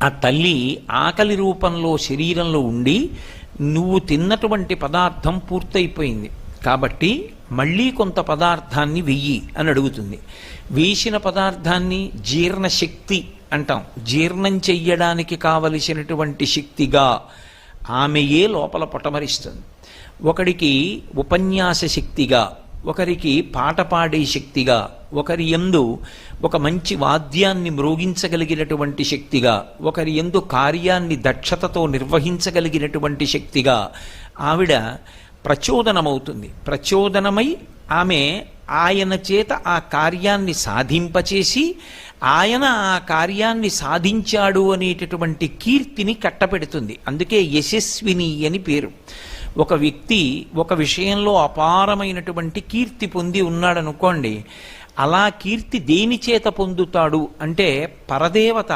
ఆ తల్లి ఆకలి రూపంలో శరీరంలో ఉండి నువ్వు తిన్నటువంటి పదార్థం పూర్తయిపోయింది కాబట్టి మళ్ళీ కొంత పదార్థాన్ని వెయ్యి అని అడుగుతుంది. వేసిన పదార్థాన్ని జీర్ణశక్తి అంటాం. జీర్ణం చెయ్యడానికి కావలసినటువంటి శక్తిగా ఆమెయే లోపల పొటమరిస్తుంది. ఒకడికి ఉపన్యాస శక్తిగా, ఒకరికి పాట పాడే శక్తిగా, ఒకరి యందు ఒక మంచి వాద్యాన్ని మ్రోగించగలిగినటువంటి శక్తిగా, ఒకరి యందు కార్యాన్ని దక్షతతో నిర్వహించగలిగినటువంటి శక్తిగా ఆవిడ ప్రచోదనమవుతుంది. ప్రచోదనమై ఆమె ఆయన చేత ఆ కార్యాన్ని సాధింపచేసి ఆయన ఆ కార్యాన్ని సాధించాడు అనేటటువంటి కీర్తిని కట్టపెడుతుంది. అందుకే యశస్విని అని పేరు. ఒక వ్యక్తి ఒక విషయంలో అపారమైనటువంటి కీర్తి పొంది ఉన్నాడనుకోండి, అలా కీర్తి దేని చేత పొందుతాడు అంటే పరదేవత